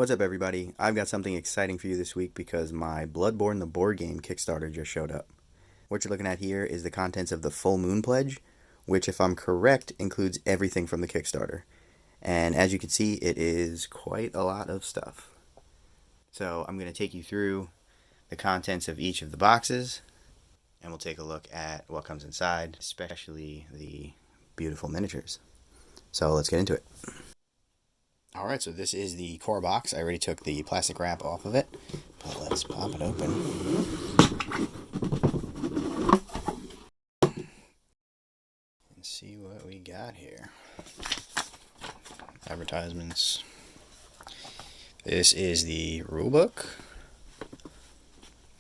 What's up, everybody? I've got something exciting for you this week because my Bloodborne the Board Game Kickstarter just showed up. What you're looking at here is the contents of the Full Moon pledge, which, if I'm correct, includes everything from the Kickstarter. And as you can see, it is quite a lot of stuff. So I'm going to take you through the contents of each of the boxes, and we'll take a look at what comes inside, especially the beautiful miniatures. So let's get into it. Alright, so this is the core box. I already took the plastic wrap off of it, but let's pop it open. And see what we got here. Advertisements. This is the rulebook.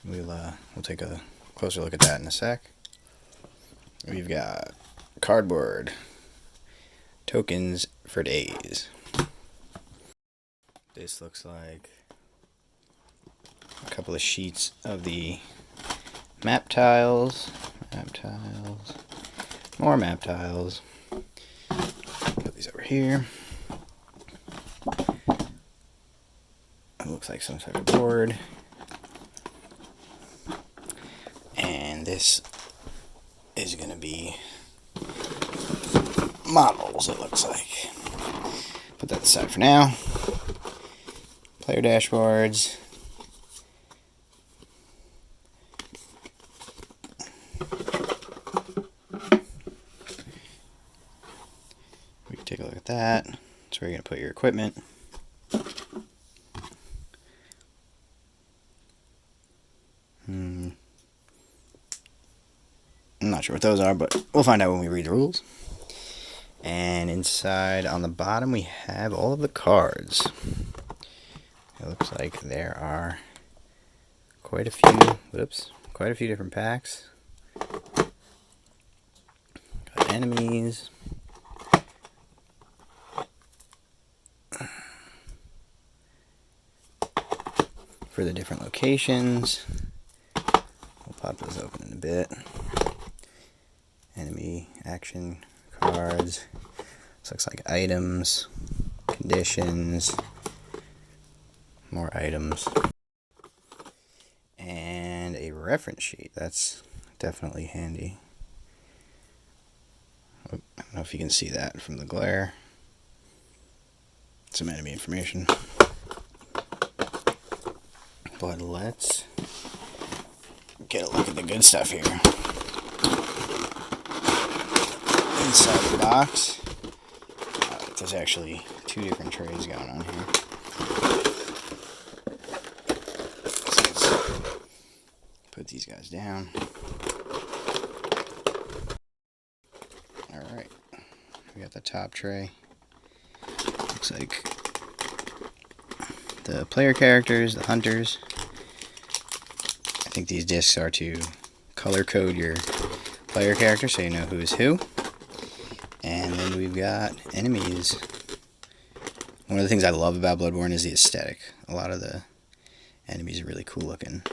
We'll take a closer look at that in a sec. We've got cardboard, tokens for days. This looks like a couple of sheets of the map tiles, more map tiles. Put these over here. It looks like some type of board. And this is going to be models, it looks like. Put that aside for now. Player dashboards. We can take a look at that. That's where you're going to put your equipment. I'm not sure what those are, but we'll find out when we read the rules. And inside on the bottom we have all of the cards. It looks like there are quite a few different packs. Got enemies. For the different locations. We'll pop those open in a bit. Enemy action cards. This looks like items, conditions. More items, and a reference sheet. That's definitely handy. I don't know if you can see that from the glare. Some enemy information. But let's get a look at the good stuff here. Inside the box, there's actually two different trays going on here. Put these guys down. Alright. We got the top tray. Looks like the player characters, the hunters. I think these discs are to color code your player character so you know who is who. And then we've got enemies. One of the things I love about Bloodborne is the aesthetic. A lot of the enemies are really cool looking.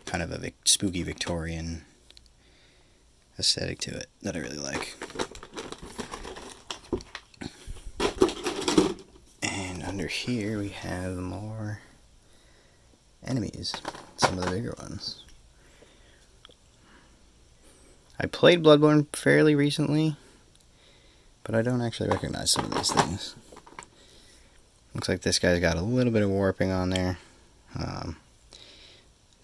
Kind of a spooky Victorian aesthetic to it that I really like. And under here we have more enemies, some of the bigger ones. I played Bloodborne fairly recently, but I don't actually recognize some of these things. Looks like this guy's got a little bit of warping on there.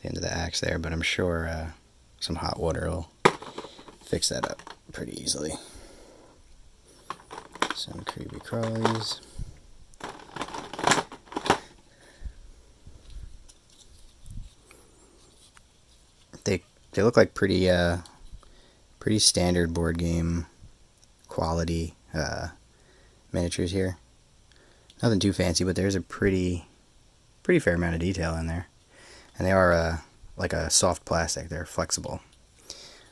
The end of the axe there, but I'm sure some hot water will fix that up pretty easily. Some creepy crawlies. They look like pretty standard board game quality miniatures here. Nothing too fancy, but there's a pretty fair amount of detail in there. And they are like a soft plastic. They're flexible,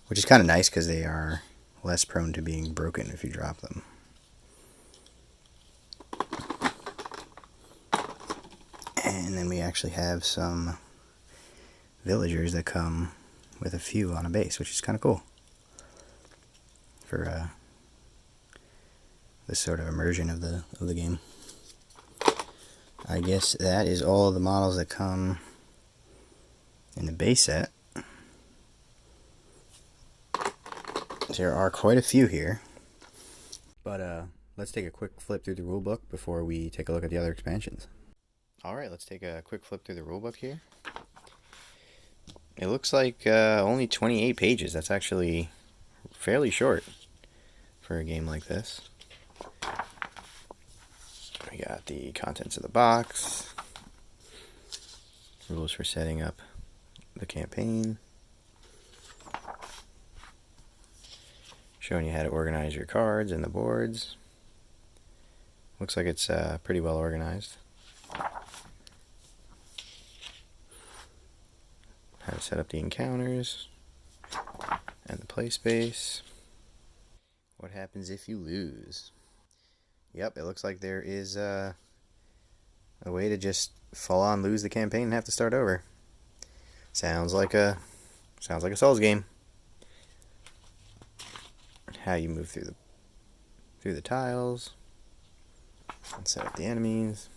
which is kind of nice because they are less prone to being broken if you drop them. And then we actually have some villagers that come with a few on a base, which is kind of cool for this sort of immersion of the game. I guess that is all of the models that come in the base set. There are quite a few here. But let's take a quick flip through the rulebook before we take a look at the other expansions. Alright, let's take a quick flip through the rulebook here. It looks like only 28 pages. That's actually fairly short for a game like this. We got the contents of the box, rules for setting up the campaign, showing you how to organize your cards and the boards. Looks like it's pretty well organized. How to set up the encounters and the play space. What happens if you lose? Yep, it looks like there is a way to just full on lose the campaign and have to start over. Sounds like a Souls game. How you move through the tiles and set up the enemies.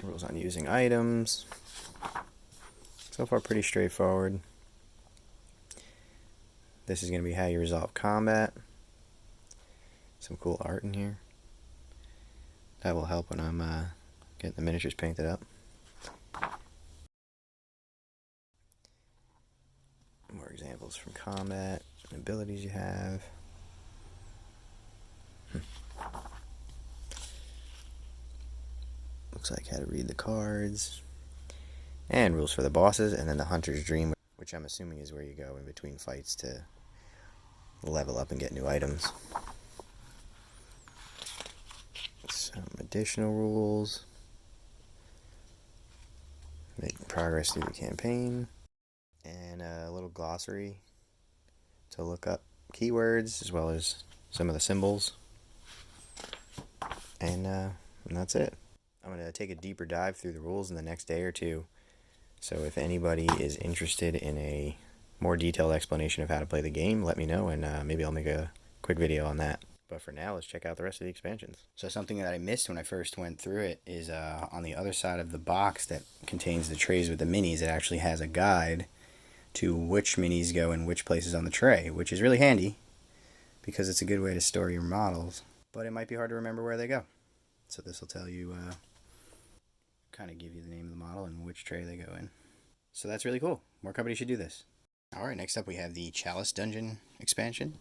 Rules on using items. So far pretty straightforward. This is going to be how you resolve combat. Some cool art in here. That will help when I'm getting the miniatures painted up. More examples from combat, abilities you have. Looks like how to read the cards. And rules for the bosses, and then the Hunter's Dream, which I'm assuming is where you go in between fights to level up and get new items. Some additional rules. Making progress through the campaign. And a little glossary to look up keywords as well as some of the symbols. And that's it. I'm going to take a deeper dive through the rules in the next day or two. So if anybody is interested in a more detailed explanation of how to play the game, let me know, and maybe I'll make a quick video on that. But for now, let's check out the rest of the expansions. So something that I missed when I first went through it is on the other side of the box that contains the trays with the minis, it actually has a guide to which minis go in which places on the tray, which is really handy because it's a good way to store your models. But it might be hard to remember where they go. So this will tell you, kind of give you the name of the model and which tray they go in. So that's really cool. More companies should do this. Alright, next up we have the Chalice Dungeon expansion.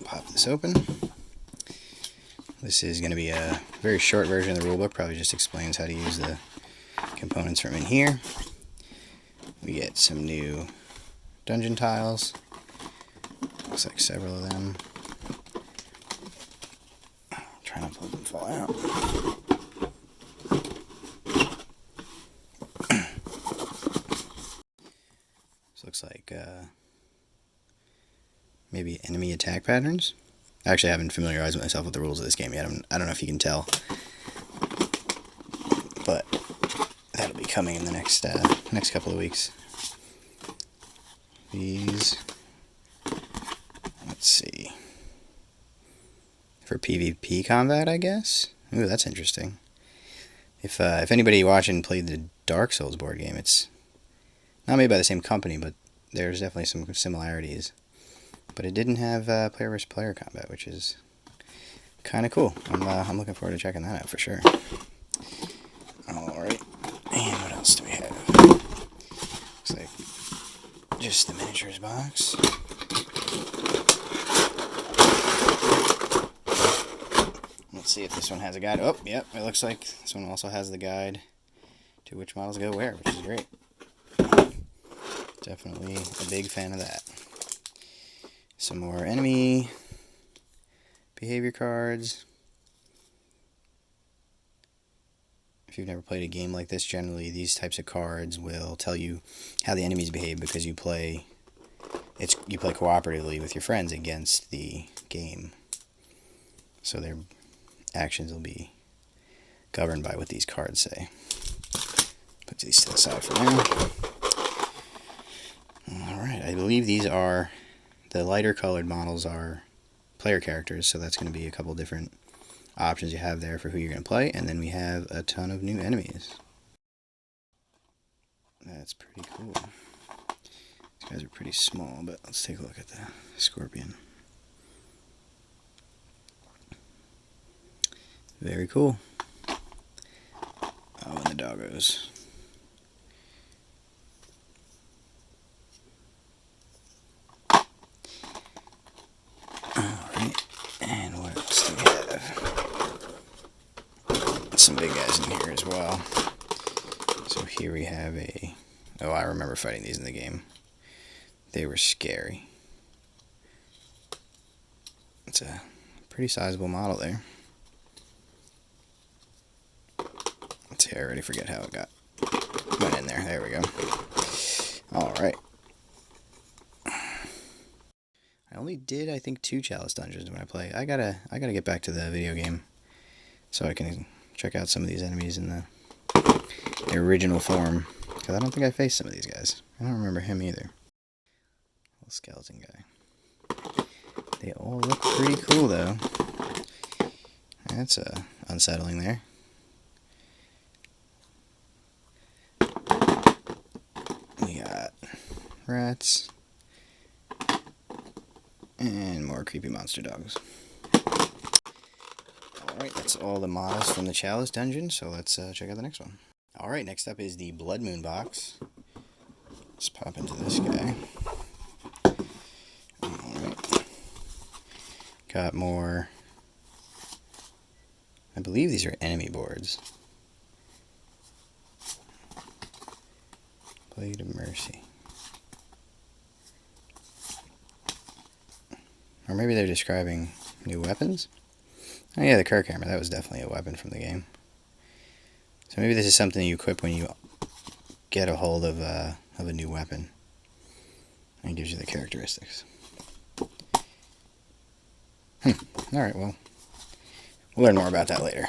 Pop this open. This is going to be a very short version of the rulebook, probably just explains how to use the components from in here. We get some new dungeon tiles. Looks like several of them. Try not to let them fall out. This looks like maybe enemy attack patterns. Actually, I haven't familiarized myself with the rules of this game yet. I don't know if you can tell, but that'll be coming in the next couple of weeks. These, let's see, for PvP combat, I guess. Ooh, that's interesting. If anybody watching played the Dark Souls board game, it's not made by the same company, but there's definitely some similarities. But it didn't have player versus player combat, which is kind of cool. I'm looking forward to checking that out for sure. Alright, and what else do we have? Looks like just the miniatures box. Let's see if this one has a guide. Oh, yep, it looks like this one also has the guide to which models go where, which is great. Definitely a big fan of that. Some more enemy behavior cards. If you've never played a game like this, generally these types of cards will tell you how the enemies behave because you play cooperatively with your friends against the game. So their actions will be governed by what these cards say. Put these to the side for now. Alright, I believe these are the lighter colored models are player characters, so that's going to be a couple different options you have there for who you're going to play, and then we have a ton of new enemies. That's pretty cool. These guys are pretty small, but let's take a look at the scorpion. Very cool. Oh, and the doggos. Alright, and what else do we have? Some big guys in here as well. So here we have a... Oh, I remember fighting these in the game. They were scary. It's a pretty sizable model there. Let's see, I already forget how it went in there. There we go. Alright. I only did, I think, 2 Chalice dungeons when I play. I gotta get back to the video game so I can check out some of these enemies in the original form. Because I don't think I faced some of these guys. I don't remember him either. Little skeleton guy. They all look pretty cool, though. That's unsettling there. We got rats. And more creepy monster dogs. Alright, that's all the models from the Chalice dungeon, so let's check out the next one. Alright, next up is the Blood Moon box. Let's pop into this guy. Alright. Got more... I believe these are enemy boards. Blade of Mercy. Or maybe they're describing new weapons? Oh yeah, the Kirk hammer. That was definitely a weapon from the game. So maybe this is something you equip when you get a hold of a new weapon. And it gives you the characteristics. Alright, well. We'll learn more about that later.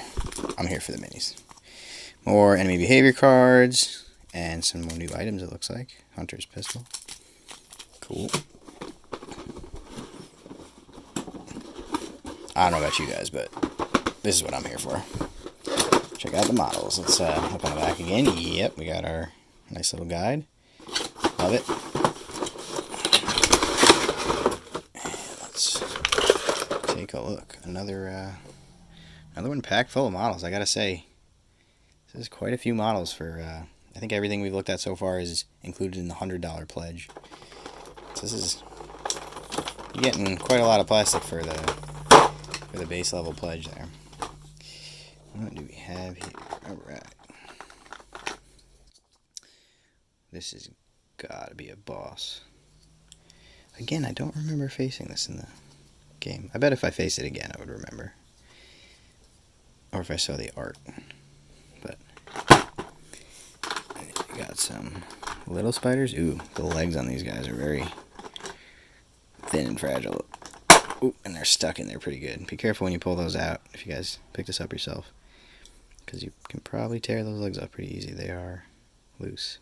I'm here for the minis. More enemy behavior cards. And some more new items, it looks like. Hunter's pistol. Cool. I don't know about you guys, but this is what I'm here for. Check out the models. Let's look on the back again. Yep, we got our nice little guide. Love it. And let's take a look. Another one packed full of models. I gotta say, this is quite a few models for. I think everything we've looked at so far is included in the $100 pledge. So this is getting quite a lot of plastic for the base level pledge there. What do we have here? Alright. This has gotta be a boss. Again, I don't remember facing this in the game. I bet if I face it again, I would remember. Or if I saw the art. But we got some little spiders. Ooh, the legs on these guys are very thin and fragile. Ooh, and they're stuck in there pretty good. Be careful when you pull those out if you guys pick this up yourself. Because you can probably tear those legs up pretty easy. They are loose.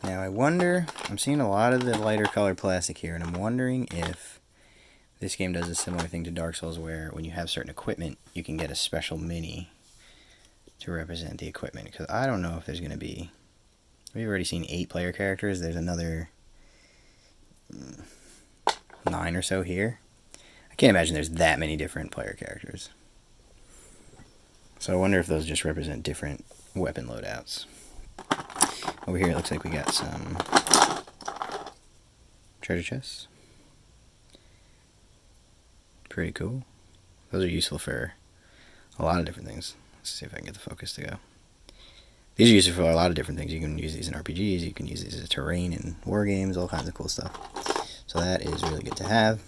Now I wonder, I'm seeing a lot of the lighter colored plastic here, and I'm wondering if this game does a similar thing to Dark Souls where when you have certain equipment, you can get a special mini to represent the equipment. Because I don't know if there's going to be... We've already seen 8 player characters. There's another 9 or so here. I can't imagine there's that many different player characters. So I wonder if those just represent different weapon loadouts. Over here it looks like we got some treasure chests. Pretty cool. Those are useful for a lot of different things. Let's see if I can get the focus to go. These are useful for a lot of different things. You can use these in RPGs, you can use these as terrain in war games, all kinds of cool stuff. So that is really good to have.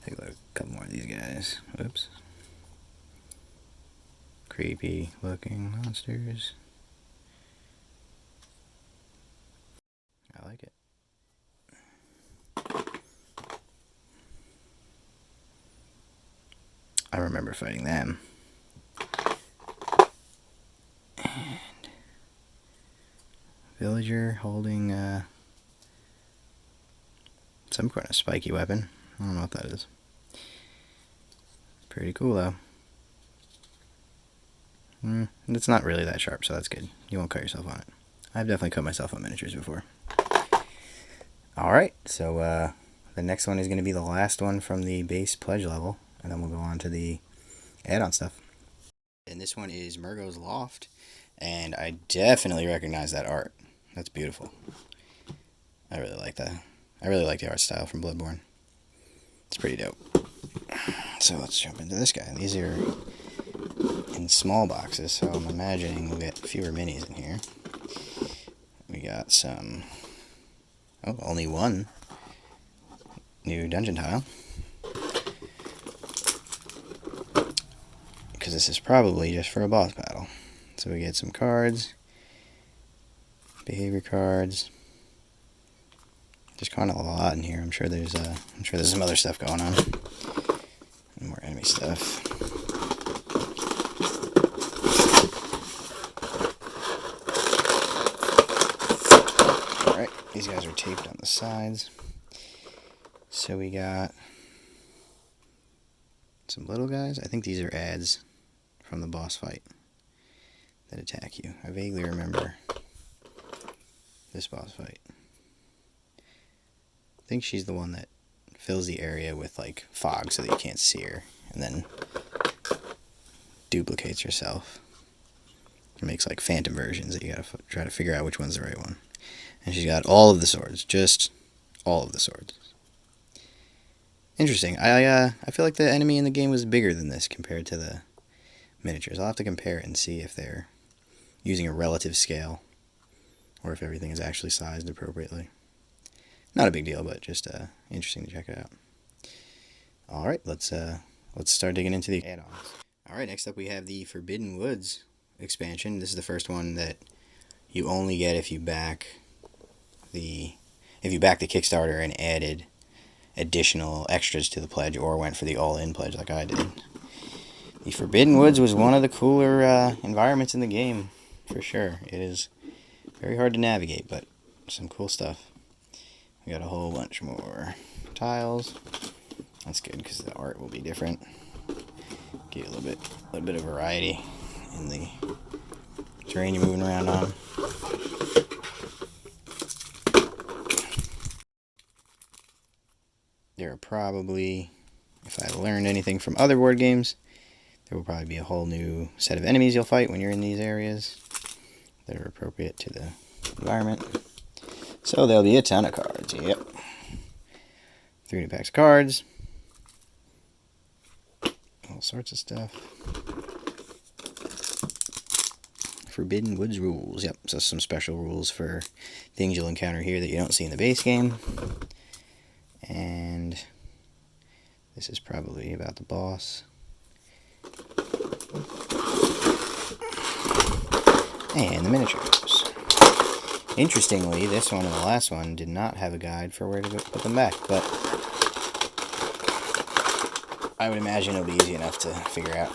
Take a look at a couple more of these guys. Whoops. Creepy looking monsters. I like it. I remember fighting them. And villager holding some kind of spiky weapon. I don't know what that is. Pretty cool, though. It's not really that sharp, so that's good. You won't cut yourself on it. I've definitely cut myself on miniatures before. Alright, so the next one is going to be the last one from the base pledge level, and then we'll go on to the add-on stuff. And this one is Mergo's Loft, and I definitely recognize that art. That's beautiful. I really like that. I really like the art style from Bloodborne. It's pretty dope. So let's jump into this guy. These are in small boxes, so I'm imagining we'll get fewer minis in here. We got some... Oh, only one new dungeon tile. Because this is probably just for a boss battle. So we get some cards, behavior cards. There's kind of a lot in here. I'm sure there's some other stuff going on. And more enemy stuff. Alright, these guys are taped on the sides. So we got some little guys. I think these are ads from the boss fight that attack you. I vaguely remember this boss fight. I think she's the one that fills the area with like fog so that you can't see her, and then duplicates herself. It makes like phantom versions that you gotta try to figure out which one's the right one. And she's got all of the swords, just all of the swords. Interesting. I feel like the enemy in the game was bigger than this compared to the miniatures. I'll have to compare it and see if they're using a relative scale or if everything is actually sized appropriately. Not a big deal, but just interesting to check it out. Alright, let's start digging into the add-ons. Alright, next up we have the Forbidden Woods expansion. This is the first one that you only get if you back the Kickstarter and added additional extras to the pledge or went for the all-in pledge like I did. The Forbidden Woods was one of the cooler environments in the game, for sure. It is very hard to navigate, but some cool stuff. We got a whole bunch more tiles. That's good because the art will be different. Give you a little bit of variety in the terrain you're moving around on. There are probably, if I learned anything from other board games, there will probably be a whole new set of enemies you'll fight when you're in these areas that are appropriate to the environment. So there'll be a ton of cards, yep. 3 new packs of cards. All sorts of stuff. Forbidden Woods rules, yep. So some special rules for things you'll encounter here that you don't see in the base game. And this is probably about the boss. And the miniatures. Interestingly, this one and the last one did not have a guide for where to put them back, but I would imagine it'll be easy enough to figure out.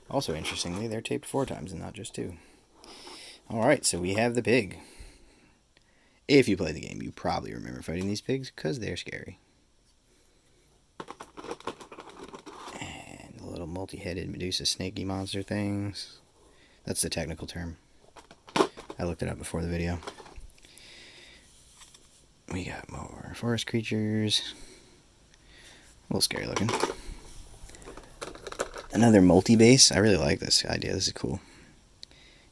Also, interestingly, they're taped 4 times and not just 2. Alright, so we have the pig. If you play the game, you probably remember fighting these pigs because they're scary. And the little multi-headed Medusa snaky monster things. That's the technical term. I looked it up before the video. We got more forest creatures. A little scary looking. Another multi-base. I really like this idea. This is cool.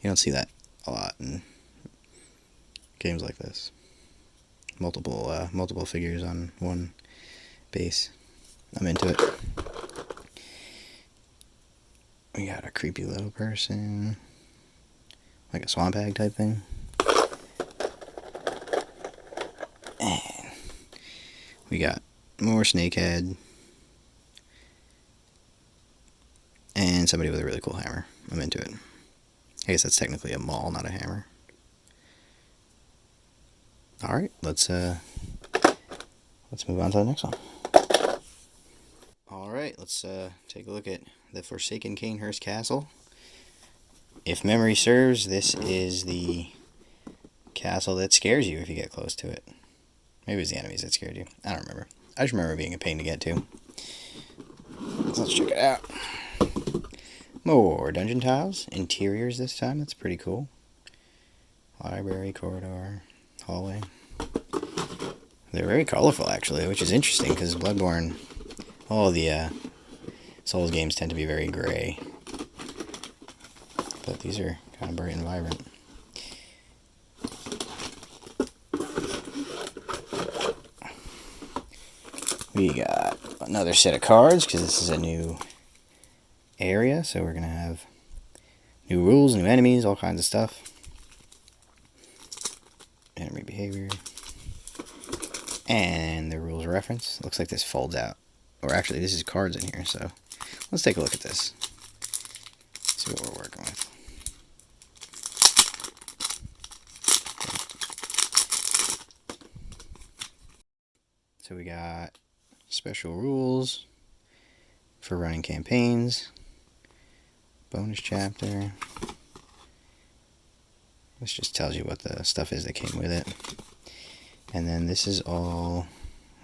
You don't see that a lot in games like this. Multiple figures on one base. I'm into it. We got a creepy little person. Like a swamp hag type thing. And we got more snakehead. And somebody with a really cool hammer. I'm into it. I guess that's technically a maul, not a hammer. Alright, let's move on to the next one. Alright, let's take a look at the Forsaken Cainhurst Castle if memory serves, this is the castle that scares you if you get close to it. Maybe it was the enemies that scared you. I don't remember. I just remember being a pain to get to. So let's check it out. More dungeon tiles. Interiors this time. That's pretty cool. Library, corridor, hallway. They're very colorful, actually, which is interesting because Bloodborne, all the Souls games tend to be very gray. But these are kind of bright and vibrant. We got another set of cards because this is a new area, so we're going to have new rules, new enemies, all kinds of stuff. Enemy behavior. And the rules reference. Looks like this folds out. Or actually, this is cards in here, so let's take a look at this. See what we're working with. So we got special rules for running campaigns. Bonus chapter. This just tells you what the stuff is that came with it. And then this is all,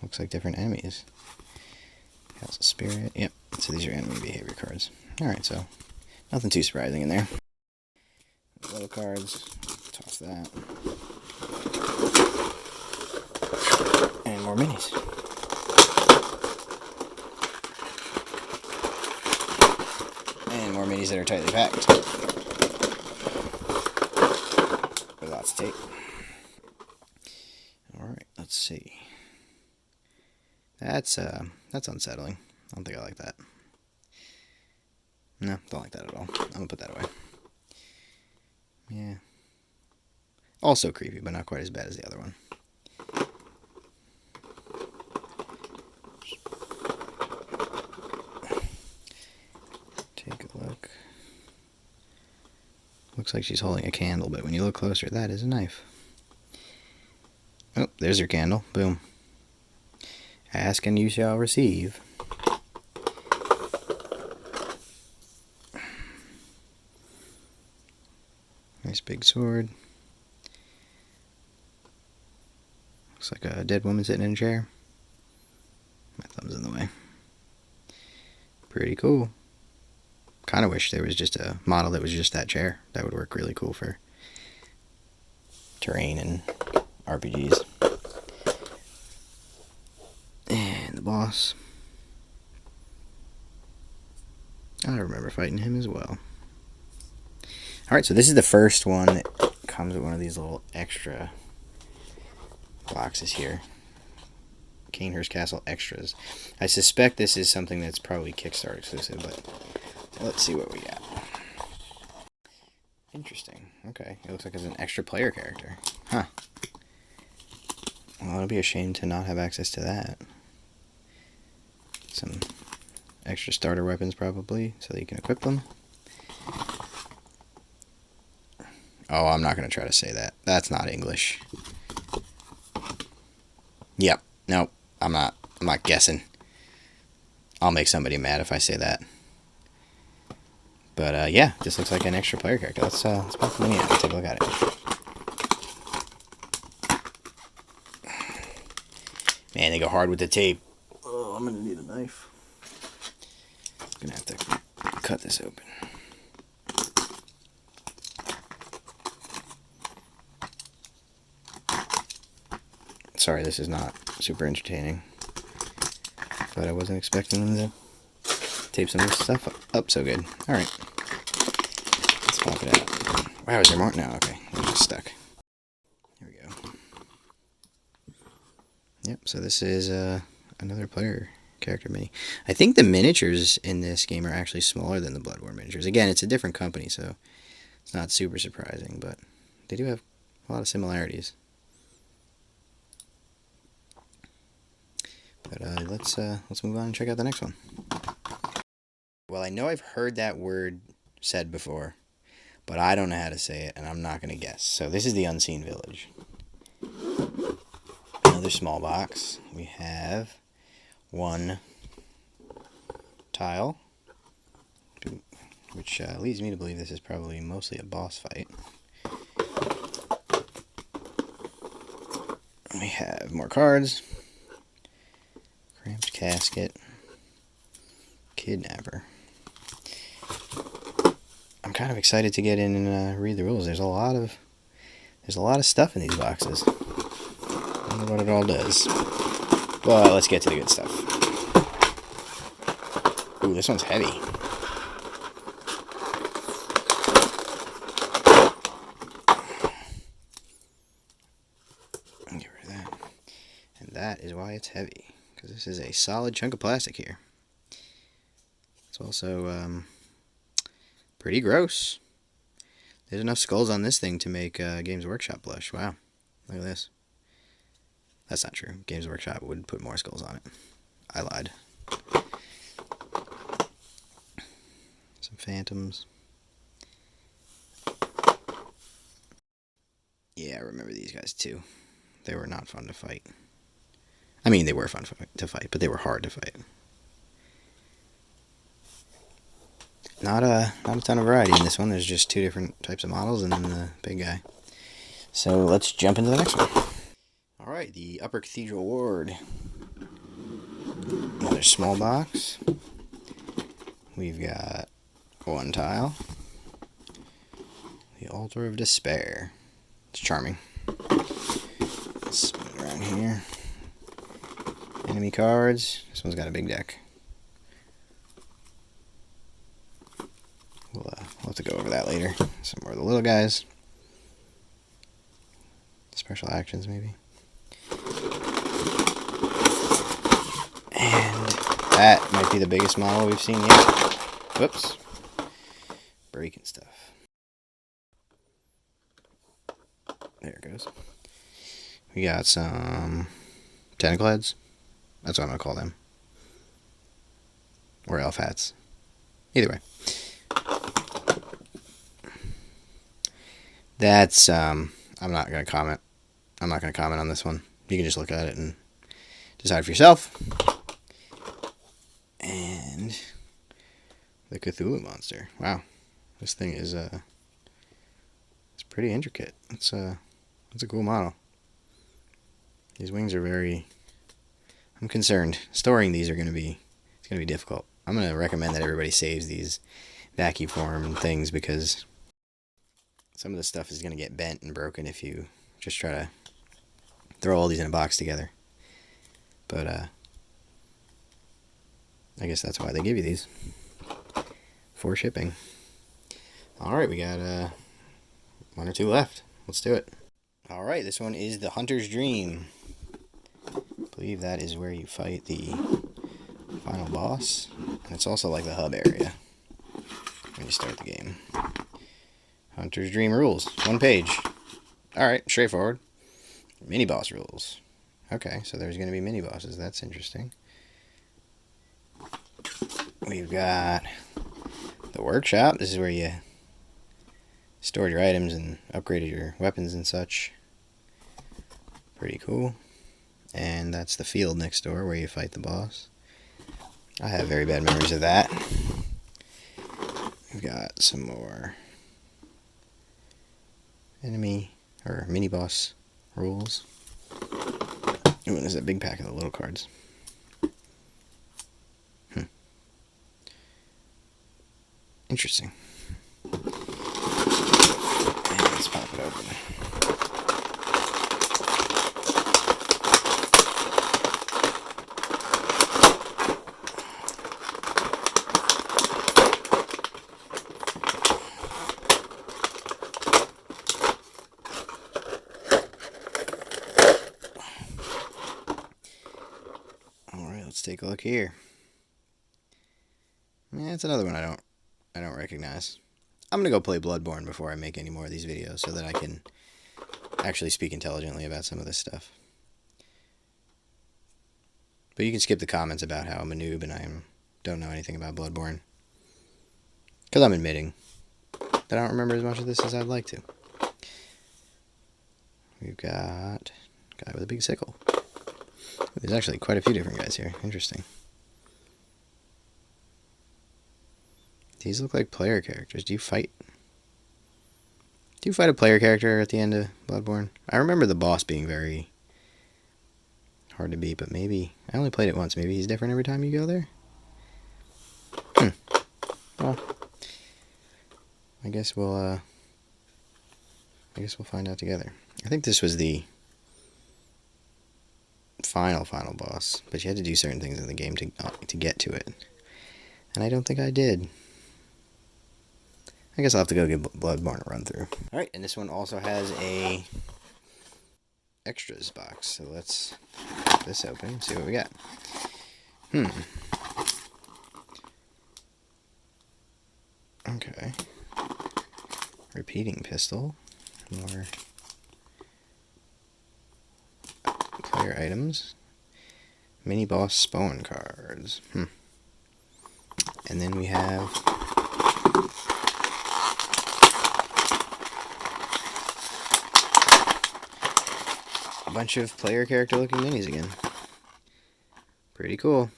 looks like different enemies. Castle Spirit, yep. So these are enemy behavior cards. Alright, so nothing too surprising in there. Little cards, toss that. And more minis. And more minis that are tightly packed. With lots of tape. Alright, let's see. That's unsettling. I don't think I like that. No, don't like that at all. I'm gonna put that away. Yeah. Also creepy, but not quite as bad as the other one. Take a look. Looks like she's holding a candle, but when you look closer, that is a knife. Oh, there's your candle. Boom. Ask and you shall receive. Nice big sword. Looks like a dead woman sitting in a chair. My thumb's in the way. Pretty cool. Kind of wish there was just a model that was just that chair. That would work really cool for terrain and RPGs. And the boss. I remember fighting him as well. Alright, so this is the first one that comes with one of these little extra boxes here. Cainhurst Castle Extras. I suspect this is something that's probably Kickstarter exclusive, but let's see what we got. Interesting. Okay, it looks like it's an extra player character. Huh. Well, it'd be a shame to not have access to that. Some extra starter weapons probably, so that you can equip them. Oh, I'm not going to try to say that. That's not English. Yep. Nope. I'm not guessing. I'll make somebody mad if I say that. But, yeah, this looks like an extra player character. Let's pop the mini out and take a look at it. Man, they go hard with the tape. Oh, I'm going to need a knife. I'm going to have to cut this open. Sorry, this is not super entertaining. But I wasn't expecting them to tape some of this stuff up so good. Alright. Let's pop it out. Wow, is there more? No, okay. It's just stuck. Here we go. Yep, so this is another player character mini. I think the miniatures in this game are actually smaller than the Bloodborne miniatures. Again, it's a different company, so it's not super surprising, but they do have a lot of similarities. But let's move on and check out the next one. Well, I know I've heard that word said before, but I don't know how to say it, and I'm not going to guess. So this is the Unseen Village. Another small box. We have one tile. which leads me to believe this is probably mostly a boss fight. We have more cards. Cramped Casket. Kidnapper. I'm kind of excited to get in and read the rules. There's a lot of stuff in these boxes. I wonder what it all does. But let's get to the good stuff. Ooh, this one's heavy. Get rid of that. And that is why it's heavy, because this is a solid chunk of plastic here. It's also pretty gross. There's enough skulls on this thing to make Games Workshop blush. Wow. Look at this. That's not true. Games Workshop would put more skulls on it. I lied. Some phantoms. Yeah, I remember these guys too. They were not fun to fight. I mean, they were fun to fight, but they were hard to fight. Not a ton of variety in this one. There's just 2 different types of models and then the big guy. So let's jump into the next one. Alright, the Upper Cathedral Ward. Another small box. We've got 1 tile. The Altar of Despair. It's charming. Let's spin it around here. Enemy cards. This one's got a big deck. We'll have to go over that later. Some more of the little guys. Special actions, maybe. And that might be the biggest model we've seen yet. Whoops. Breaking stuff. There it goes. We got some tentacle heads. That's what I'm going to call them. Or elf hats. Either way. That's, I'm not going to comment. I'm not going to comment on this one. You can just look at it and decide for yourself. And the Cthulhu Monster. Wow. This thing is, it's pretty intricate. It's a cool model. These wings are very, I'm concerned. Storing these it's going to be difficult. I'm going to recommend that everybody saves these vacuum form things because some of the stuff is going to get bent and broken if you just try to throw all these in a box together. But I guess that's why they give you these. For shipping. Alright, we got 1 or 2 left. Let's do it. Alright, this one is the Hunter's Dream. I believe that is where you fight the final boss. And it's also like the hub area when you start the game. Hunter's Dream rules. 1 page. Alright, straightforward. Mini boss rules. Okay, so there's going to be mini bosses. That's interesting. We've got the workshop. This is where you stored your items and upgraded your weapons and such. Pretty cool. And that's the field next door where you fight the boss. I have very bad memories of that. We've got some more enemy or mini boss rules. Ooh, and there's a big pack of the little cards. Interesting. And let's pop it open. Alright, let's take a look here. Yeah, it's another one I don't recognize. I'm going to go play Bloodborne before I make any more of these videos so that I can actually speak intelligently about some of this stuff. But you can skip the comments about how I'm a noob and I don't know anything about Bloodborne. Because I'm admitting that I don't remember as much of this as I'd like to. We've got a guy with a big sickle. There's actually quite a few different guys here. Interesting. These look like player characters. Do you fight a player character at the end of Bloodborne? I remember the boss being very hard to beat, but maybe I only played it once. Maybe he's different every time you go there. Well, I guess we'll find out together. I think this was the final boss, but you had to do certain things in the game to get to it, and I don't think I did. I guess I'll have to go give Bloodborne a run through. Alright, and this one also has a extras box, so let's get this open and see what we got. Okay. Repeating pistol. More player items. Mini boss spawn cards. And then we have a bunch of player character looking minis again. Pretty cool.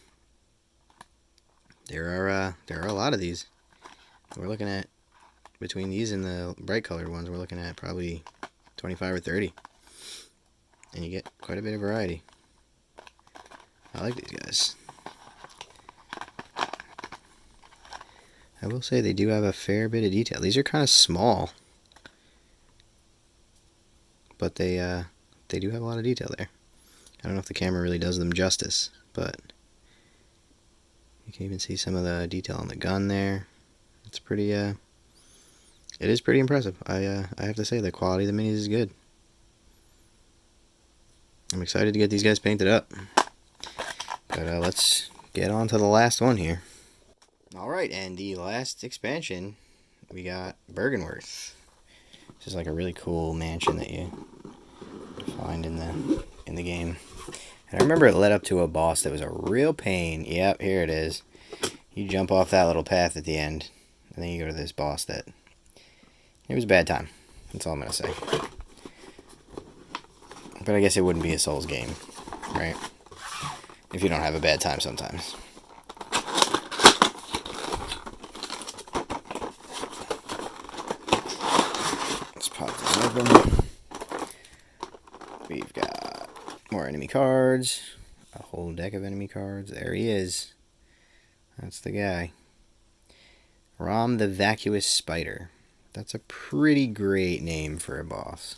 There are a lot of these. We're looking at, between these and the bright colored ones, we're looking at probably 25 or 30. And you get quite a bit of variety. I like these guys. I will say they do have a fair bit of detail. These are kind of small, but they do have a lot of detail there. I don't know if the camera really does them justice, but you can even see some of the detail on the gun there. It's pretty, it is pretty impressive. I have to say the quality of the minis is good. I'm excited to get these guys painted up. But let's get on to the last one here. Alright, and the last expansion, we got Byrgenwerth. This is like a really cool mansion that you find in the game. And I remember it led up to a boss that was a real pain. Yep, here it is. You jump off that little path at the end, and then you go to this boss that... It was a bad time. That's all I'm going to say. But I guess it wouldn't be a Souls game, right? If you don't have a bad time sometimes. Let's pop this open. We've got more enemy cards. A whole deck of enemy cards. There he is. That's the guy. Rom the Vacuous Spider. That's a pretty great name for a boss.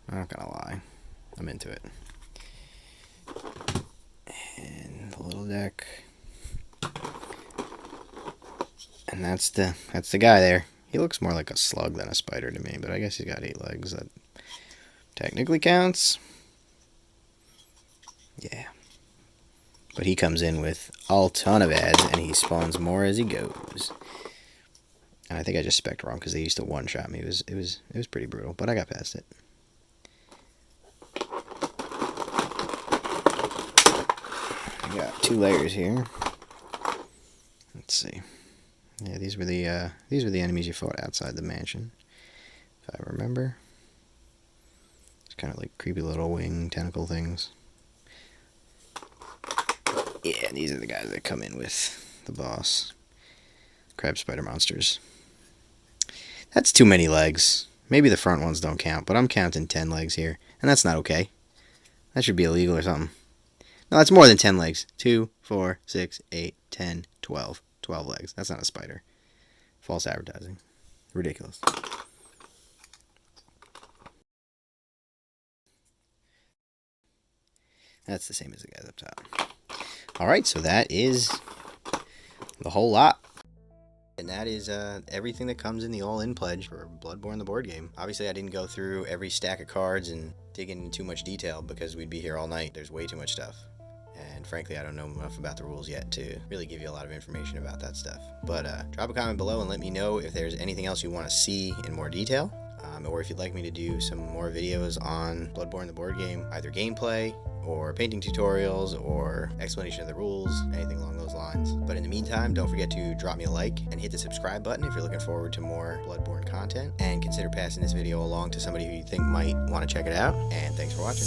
I'm not gonna lie. I'm into it. And the little deck. And that's the guy there. He looks more like a slug than a spider to me, but I guess he's got 8 legs. That technically counts. Yeah. But he comes in with a ton of ads, and he spawns more as he goes. And I think I just spec'd wrong because they used to one-shot me. It was pretty brutal, but I got past it. We got 2 layers here. Let's see. Yeah, these were the enemies you fought outside the mansion, if I remember. It's kind of like creepy little wing tentacle things. Yeah, these are the guys that come in with the boss. Crab spider monsters. That's too many legs. Maybe the front ones don't count, but I'm counting 10 legs here, and that's not okay. That should be illegal or something. No, that's more than 10 legs. 2, 4, 6, 8, 10, 12. 12 legs. That's not a spider. False advertising. Ridiculous. That's the same as the guys up top. Alright, so that is the whole lot. And that is everything that comes in the all-in pledge for Bloodborne the Board Game. Obviously, I didn't go through every stack of cards and dig into too much detail because we'd be here all night. There's way too much stuff. And frankly, I don't know enough about the rules yet to really give you a lot of information about that stuff. But drop a comment below and let me know if there's anything else you want to see in more detail. Or if you'd like me to do some more videos on Bloodborne the Board Game, either gameplay or painting tutorials or explanation of the rules, anything along those lines. But in the meantime, don't forget to drop me a like and hit the subscribe button if you're looking forward to more Bloodborne content. And consider passing this video along to somebody who you think might want to check it out. And thanks for watching.